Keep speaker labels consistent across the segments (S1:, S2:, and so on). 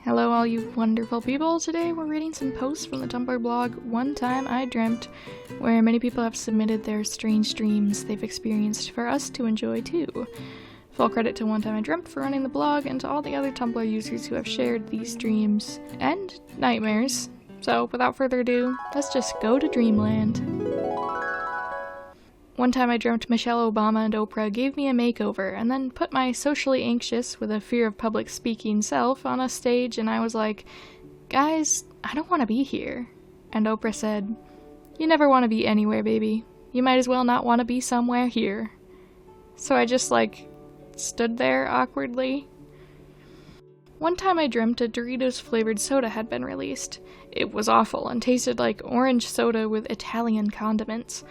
S1: Hello all you wonderful people. Today we're reading some posts from the Tumblr blog One Time I Dreamt, where many people have submitted their strange dreams they've experienced for us to enjoy too. Full credit to One Time I Dreamt for running the blog and to all the other Tumblr users who have shared these dreams and nightmares. So without further ado, let's just go to dreamland. One time I dreamt Michelle Obama and Oprah gave me a makeover and then put my socially anxious with a fear of public speaking self on a stage, and I was like, guys, I don't want to be here. And Oprah said, you never want to be anywhere, baby. You might as well not want to be somewhere here. So I just stood there awkwardly. One time I dreamt a Doritos flavored soda had been released. It was awful and tasted like orange soda with Italian condiments.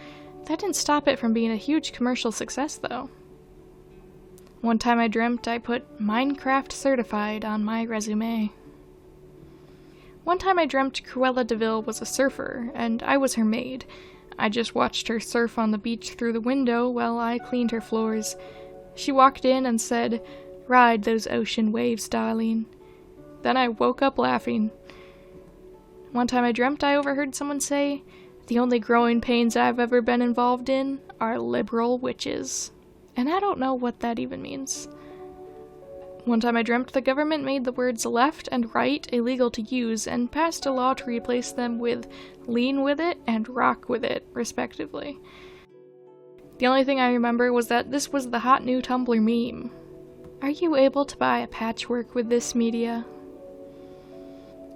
S1: That didn't stop it from being a huge commercial success, though. One time I dreamt I put Minecraft certified on my resume. One time I dreamt Cruella de Vil was a surfer, and I was her maid. I just watched her surf on the beach through the window while I cleaned her floors. She walked in and said, "Ride those ocean waves, darling." Then I woke up laughing. One time I dreamt I overheard someone say, "The only growing pains I've ever been involved in are liberal witches." And I don't know what that even means. One time I dreamt the government made the words left and right illegal to use and passed a law to replace them with lean with it and rock with it, respectively. The only thing I remember was that this was the hot new Tumblr meme. Are you able to buy a patchwork with this media?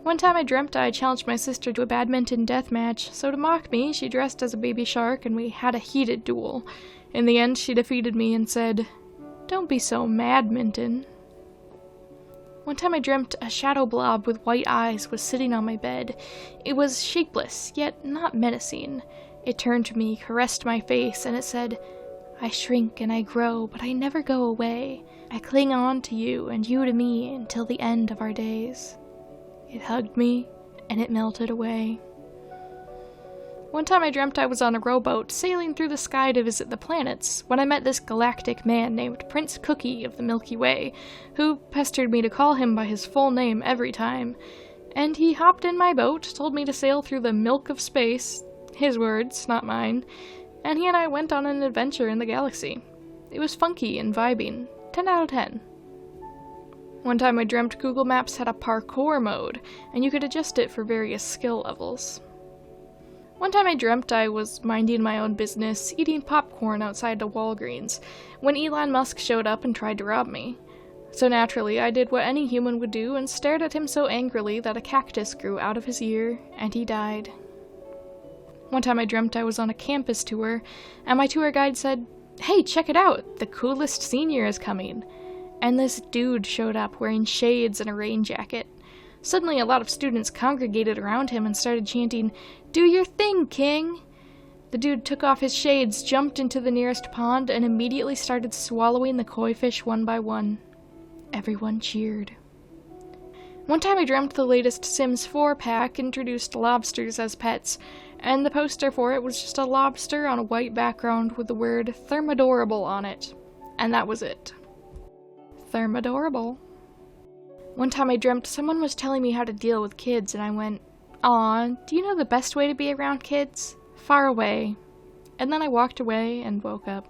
S1: One time I dreamt I challenged my sister to a badminton death match, so to mock me, she dressed as a baby shark and we had a heated duel. In the end, she defeated me and said, "Don't be so mad, Minton." One time I dreamt a shadow blob with white eyes was sitting on my bed. It was shapeless, yet not menacing. It turned to me, caressed my face, and it said, "I shrink and I grow, but I never go away. I cling on to you and you to me until the end of our days." It hugged me, and it melted away. One time I dreamt I was on a rowboat sailing through the sky to visit the planets when I met this galactic man named Prince Cookie of the Milky Way, who pestered me to call him by his full name every time. And he hopped in my boat, told me to sail through the milk of space, his words, not mine, and he and I went on an adventure in the galaxy. It was funky and vibing. 10 out of 10. One time I dreamt Google Maps had a parkour mode, and you could adjust it for various skill levels. One time I dreamt I was minding my own business, eating popcorn outside the Walgreens, when Elon Musk showed up and tried to rob me. So naturally, I did what any human would do and stared at him so angrily that a cactus grew out of his ear, and he died. One time I dreamt I was on a campus tour, and my tour guide said, "Hey, check it out! The coolest senior is coming." And this dude showed up wearing shades and a rain jacket. Suddenly a lot of students congregated around him and started chanting, "Do your thing, King!" The dude took off his shades, jumped into the nearest pond, and immediately started swallowing the koi fish one by one. Everyone cheered. One time I dreamt the latest Sims 4 pack introduced lobsters as pets, and the poster for it was just a lobster on a white background with the word Thermodorable on it. And that was it. Thermodorable. One time I dreamt someone was telling me how to deal with kids, and I went, "Aw, do you know the best way to be around kids? Far away." And then I walked away and woke up.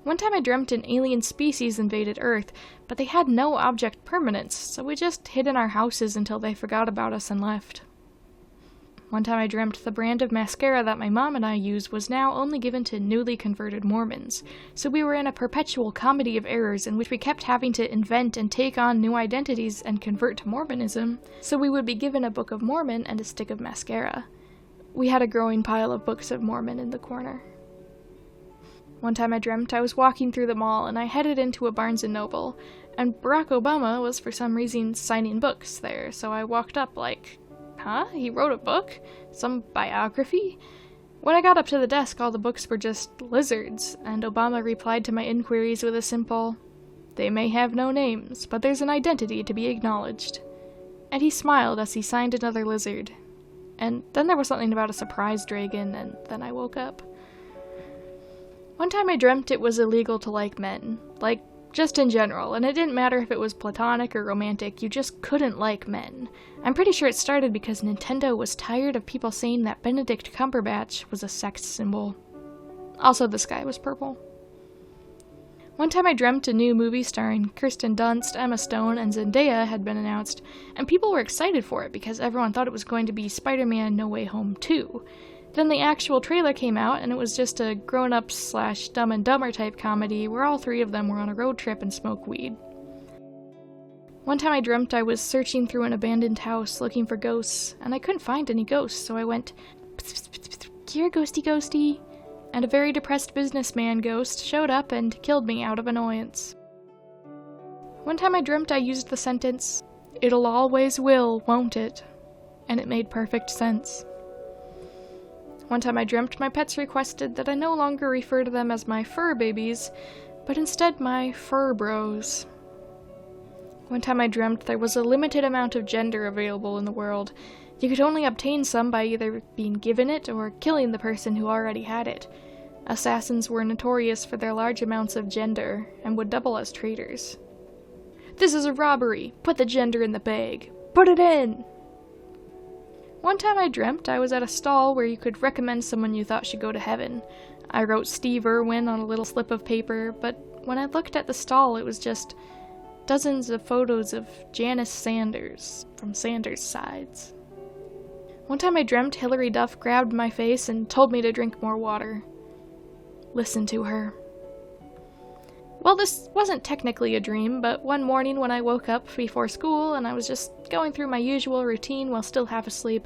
S1: One time I dreamt an alien species invaded Earth, but they had no object permanence, so we just hid in our houses until they forgot about us and left. One time I dreamt the brand of mascara that my mom and I use was now only given to newly converted Mormons, so we were in a perpetual comedy of errors in which we kept having to invent and take on new identities and convert to Mormonism, so we would be given a Book of Mormon and a stick of mascara. We had a growing pile of Books of Mormon in the corner. One time I dreamt I was walking through the mall and I headed into a Barnes & Noble, and Barack Obama was for some reason signing books there, so I walked up like, "Huh? He wrote a book? Some biography?" When I got up to the desk, all the books were just lizards, and Obama replied to my inquiries with a simple, "They may have no names, but there's an identity to be acknowledged." And he smiled as he signed another lizard. And then there was something about a surprise dragon, and then I woke up. One time I dreamt it was illegal to like men. Like, Just in general, and it didn't matter if it was platonic or romantic, you just couldn't like men. I'm pretty sure it started because Nintendo was tired of people saying that Benedict Cumberbatch was a sex symbol. Also, the sky was purple. One time I dreamt a new movie starring Kirsten Dunst, Emma Stone, and Zendaya had been announced, and people were excited for it because everyone thought it was going to be Spider-Man No Way Home 2. Then the actual trailer came out, and it was just a grown-up / Dumb and Dumber type comedy where all three of them were on a road trip and smoked weed. One time I dreamt I was searching through an abandoned house looking for ghosts, and I couldn't find any ghosts, so I went, "Here, ghosty ghosty," and a very depressed businessman ghost showed up and killed me out of annoyance. One time I dreamt I used the sentence, "It'll always will, won't it?" and it made perfect sense. One time I dreamt my pets requested that I no longer refer to them as my fur babies, but instead my fur bros. One time I dreamt there was a limited amount of gender available in the world. You could only obtain some by either being given it or killing the person who already had it. Assassins were notorious for their large amounts of gender, and would double as traitors. "This is a robbery! Put the gender in the bag! Put it in!" One time I dreamt I was at a stall where you could recommend someone you thought should go to heaven. I wrote Steve Irwin on a little slip of paper, but when I looked at the stall it was just dozens of photos of Janice Sanders from Sanders' Sides. One time I dreamt Hilary Duff grabbed my face and told me to drink more water. Listen to her. Well, this wasn't technically a dream, but one morning when I woke up before school and I was just going through my usual routine while still half asleep,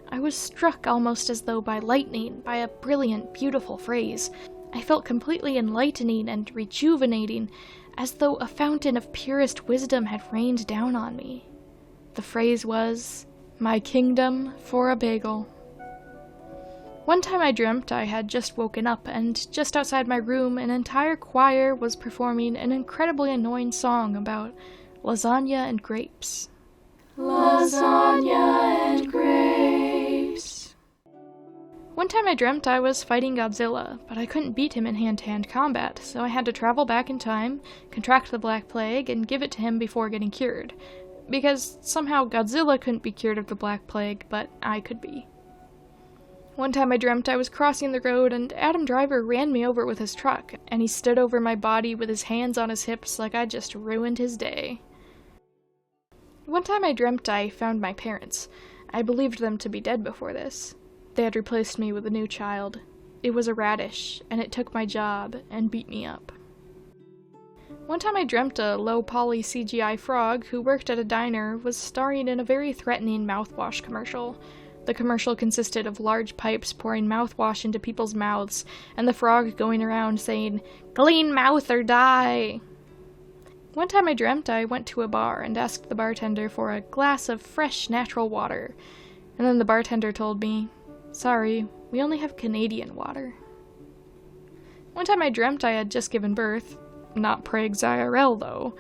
S1: I was struck almost as though by lightning by a brilliant, beautiful phrase. I felt completely enlightening and rejuvenating, as though a fountain of purest wisdom had rained down on me. The phrase was, "My kingdom for a bagel." One time I dreamt I had just woken up, and just outside my room an entire choir was performing an incredibly annoying song about lasagna and grapes. Lasagna and grapes. One time I dreamt I was fighting Godzilla, but I couldn't beat him in hand-to-hand combat, so I had to travel back in time, contract the Black Plague, and give it to him before getting cured. Because somehow Godzilla couldn't be cured of the Black Plague, but I could be. One time I dreamt I was crossing the road and Adam Driver ran me over with his truck, and he stood over my body with his hands on his hips like I'd just ruined his day. One time I dreamt I found my parents. I believed them to be dead before this. They had replaced me with a new child. It was a radish, and it took my job and beat me up. One time I dreamt a low-poly CGI frog who worked at a diner was starring in a very threatening mouthwash commercial. The commercial consisted of large pipes pouring mouthwash into people's mouths, and the frog going around saying, "Clean mouth or die!" One time I dreamt I went to a bar and asked the bartender for a glass of fresh natural water, and then the bartender told me, "Sorry, we only have Canadian water." One time I dreamt I had just given birth, not Prague's IRL though,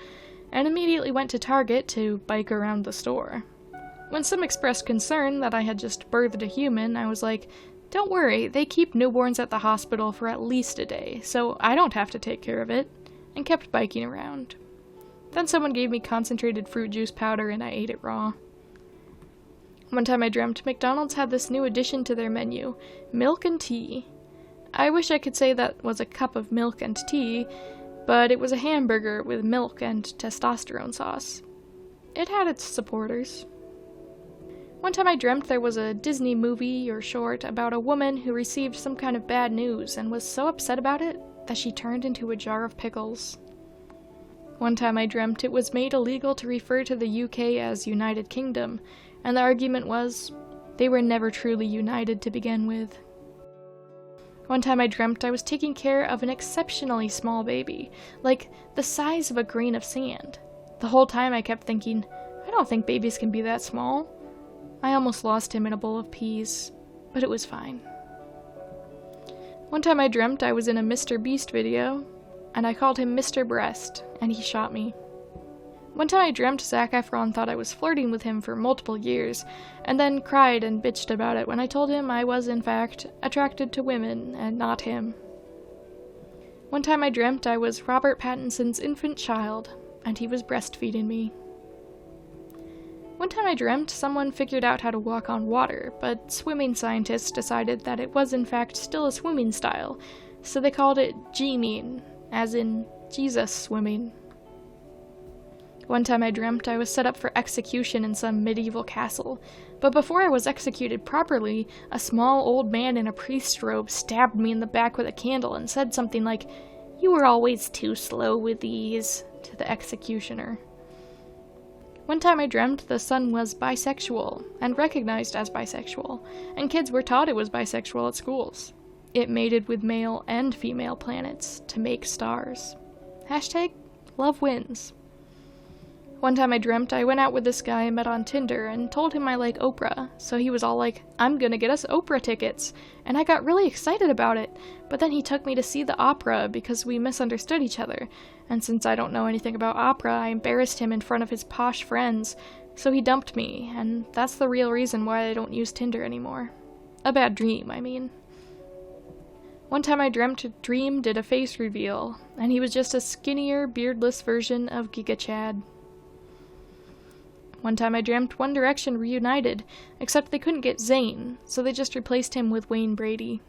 S1: and immediately went to Target to bike around the store. When some expressed concern that I had just birthed a human, I was like, "Don't worry, they keep newborns at the hospital for at least a day, so I don't have to take care of it," and kept biking around. Then someone gave me concentrated fruit juice powder and I ate it raw. One time I dreamt McDonald's had this new addition to their menu, milk and tea. I wish I could say that was a cup of milk and tea, but it was a hamburger with milk and testosterone sauce. It had its supporters. One time I dreamt there was a Disney movie or short about a woman who received some kind of bad news and was so upset about it that she turned into a jar of pickles. One time I dreamt it was made illegal to refer to the UK as United Kingdom, and the argument was they were never truly united to begin with. One time I dreamt I was taking care of an exceptionally small baby, like the size of a grain of sand. The whole time I kept thinking, I don't think babies can be that small. I almost lost him in a bowl of peas, but it was fine. One time I dreamt I was in a Mr. Beast video, and I called him Mr. Breast, and he shot me. One time I dreamt Zac Efron thought I was flirting with him for multiple years, and then cried and bitched about it when I told him I was, in fact, attracted to women and not him. One time I dreamt I was Robert Pattinson's infant child, and he was breastfeeding me. One time I dreamt someone figured out how to walk on water, but swimming scientists decided that it was in fact still a swimming style, so they called it G-mean, as in Jesus swimming. One time I dreamt I was set up for execution in some medieval castle, but before I was executed properly, a small old man in a priest's robe stabbed me in the back with a candle and said something like, "You were always too slow with these," to the executioner. One time I dreamt the sun was bisexual, and recognized as bisexual, and kids were taught it was bisexual at schools. It mated with male and female planets to make stars. Hashtag love wins. One time I dreamt I went out with this guy I met on Tinder and told him I like Oprah, so he was all like, "I'm gonna get us Oprah tickets," and I got really excited about it, but then he took me to see the opera because we misunderstood each other, and since I don't know anything about opera, I embarrassed him in front of his posh friends, so he dumped me, and that's the real reason why I don't use Tinder anymore. A bad dream, I mean. One time I dreamt Dream did a face reveal, and he was just a skinnier, beardless version of Giga Chad. One time I dreamt One Direction reunited, except they couldn't get Zayn, so they just replaced him with Wayne Brady.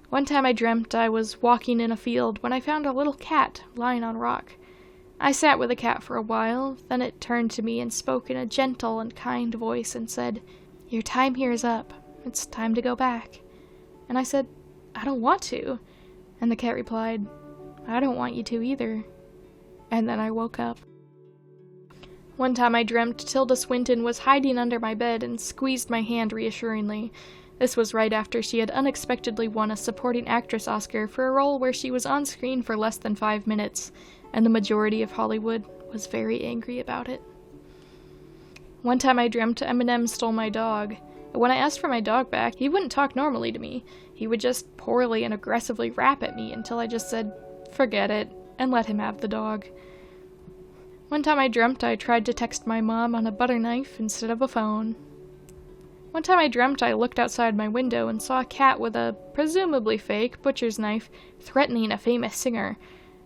S1: One time I dreamt I was walking in a field when I found a little cat lying on a rock. I sat with the cat for a while, then it turned to me and spoke in a gentle and kind voice and said, "Your time here is up. It's time to go back." And I said, "I don't want to." And the cat replied, "I don't want you to either." And then I woke up. One time I dreamt Tilda Swinton was hiding under my bed and squeezed my hand reassuringly. This was right after she had unexpectedly won a supporting actress Oscar for a role where she was on screen for less than 5 minutes, and the majority of Hollywood was very angry about it. One time I dreamt Eminem stole my dog. When I asked for my dog back, he wouldn't talk normally to me. He would just poorly and aggressively rap at me until I just said, "Forget it," and let him have the dog. One time I dreamt I tried to text my mom on a butter knife instead of a phone. One time I dreamt I looked outside my window and saw a cat with a presumably fake butcher's knife threatening a famous singer.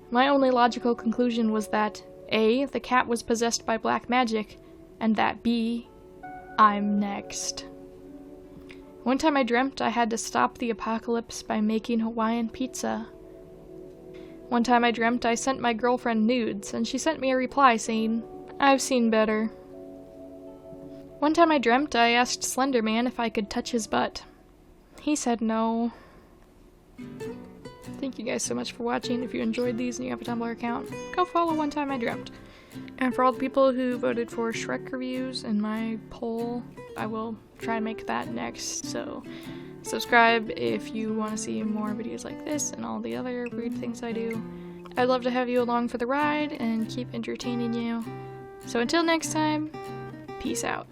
S1: My only logical conclusion was that A, the cat was possessed by black magic, and that B, I'm next. One time I dreamt I had to stop the apocalypse by making Hawaiian pizza. One time I dreamt I sent my girlfriend nudes, and she sent me a reply saying, "I've seen better." One time I dreamt I asked Slender Man if I could touch his butt. He said no. Thank you guys so much for watching. If you enjoyed these and you have a Tumblr account, go follow One Time I Dreamt. And for all the people who voted for Shrek reviews in my poll, I will try and make that next, so subscribe if you want to see more videos like this and all the other weird things I do. I'd love to have you along for the ride and keep entertaining you. So until next time, peace out.